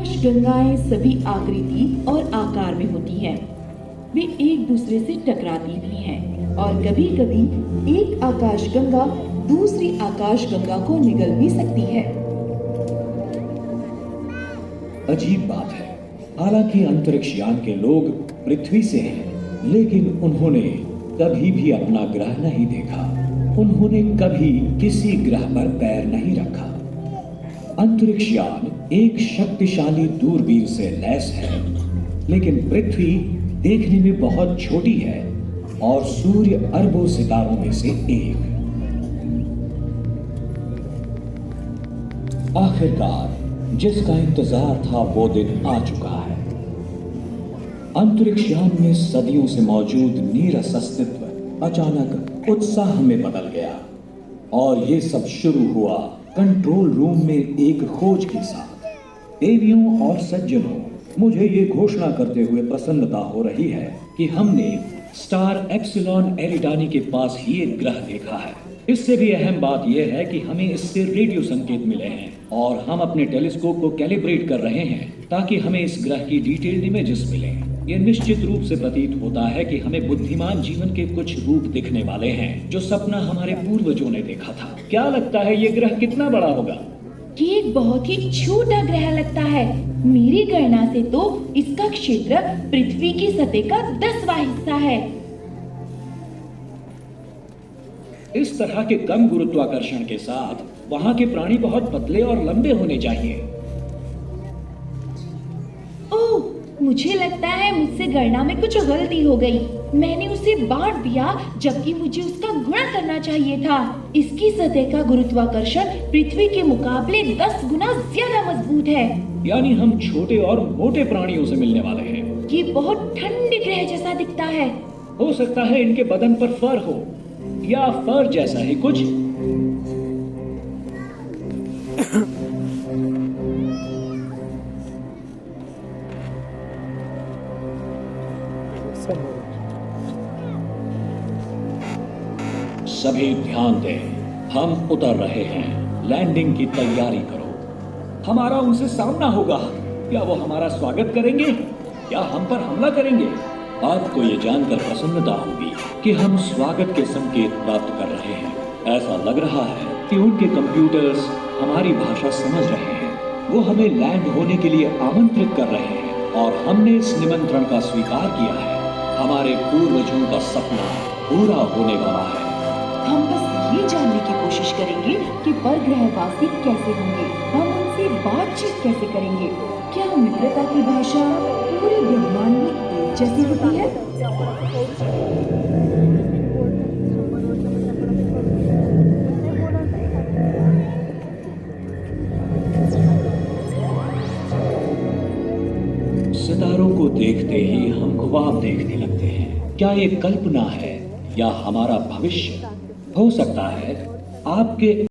गंगाएं सभी आकृति और आकार में होती हैं। वे एक दूसरे से टकराती भी हैं और कभी-कभी एक आकाश गंगा दूसरी आकाश गंगा को निगल भी सकती है। अजीब बात है, हालांकि अंतरिक्ष यान के लोग पृथ्वी से हैं, लेकिन उन्होंने कभी भी अपना ग्रह नहीं देखा। उन्होंने कभी किसी ग्रह पर पैर नहीं रखा। अंतरिक्ष यान एक शक्तिशाली दूरबीन से लैस है, लेकिन पृथ्वी देखने में बहुत छोटी है और सूर्य अरबों सितारों में से एक। आखिरकार जिसका इंतजार था वो दिन आ चुका है। अंतरिक्ष यान में सदियों से मौजूद नीरस अस्तित्व अचानक उत्साह में बदल गया और ये सब शुरू हुआ कंट्रोल रूम में एक खोज के साथ। देवियों और सज्जनों, मुझे ये घोषणा करते हुए प्रसन्नता हो रही है कि हमने स्टार एप्सिलॉन एरिडानी के पास ही एक ग्रह देखा है। इससे भी अहम बात यह है कि हमें इससे रेडियो संकेत मिले हैं और हम अपने टेलीस्कोप को कैलिब्रेट कर रहे हैं ताकि हमें इस ग्रह की डिटेल्ड इमेजेस मिलें। यह निश्चित रूप से प्रतीत होता है कि हमें बुद्धिमान जीवन के कुछ रूप दिखने वाले हैं जो सपना हमारे पूर्वजों ने देखा था। क्या लगता है ये ग्रह कितना बड़ा होगा? ये एक बहुत ही छोटा ग्रह लगता है। मेरी गणना से तो इसका क्षेत्र पृथ्वी की सतह का 10वां हिस्सा है। इस तरह के कम गुरुत्वाकर्षण के साथ वहाँ के प्राणी बहुत पतले और लंबे होने चाहिए। ओह, मुझे लगता है मुझसे गणना में कुछ गलती हो गई। मैंने उसे बांट दिया जबकि मुझे उसका गुणा करना चाहिए था। इसकी सतह का गुरुत्वाकर्षण पृथ्वी के मुकाबले 10 गुना ज्यादा मजबूत है। यानी हम छोटे और मोटे प्राणियों से मिलने वाले हैं। ये बहुत ठंडे ग्रह जैसा दिखता है। हो सकता है इनके बदन पर फर हो या फर जैसा ही कुछ। सभी ध्यान दें, हम उतर रहे हैं। लैंडिंग की तैयारी करो। हमारा उनसे सामना होगा। क्या वो हमारा स्वागत करेंगे या हम पर हमला करेंगे? आपको ये जानकर प्रसन्नता होगी कि हम स्वागत के संकेत प्राप्त कर रहे हैं। ऐसा लग रहा है कि उनके कंप्यूटर्स हमारी भाषा समझ रहे हैं। वो हमें लैंड होने के लिए आमंत्रित कर रहे हैं और हमने इस निमंत्रण का स्वीकार किया है। हमारे पूर्वजों का सपना पूरा होने वाला है। हम बस ये जानने की कोशिश करेंगे कि परग्रहवासी कैसे होंगे। हम उनसे बातचीत कैसे करेंगे? क्या मित्रता की भाषा पूरे ब्रह्मांड में एक जैसी होती है? सितारों को देखते ही हम ख्वाब देखने लगते हैं। क्या ये कल्पना है या हमारा भविष्य? हो सकता है आपके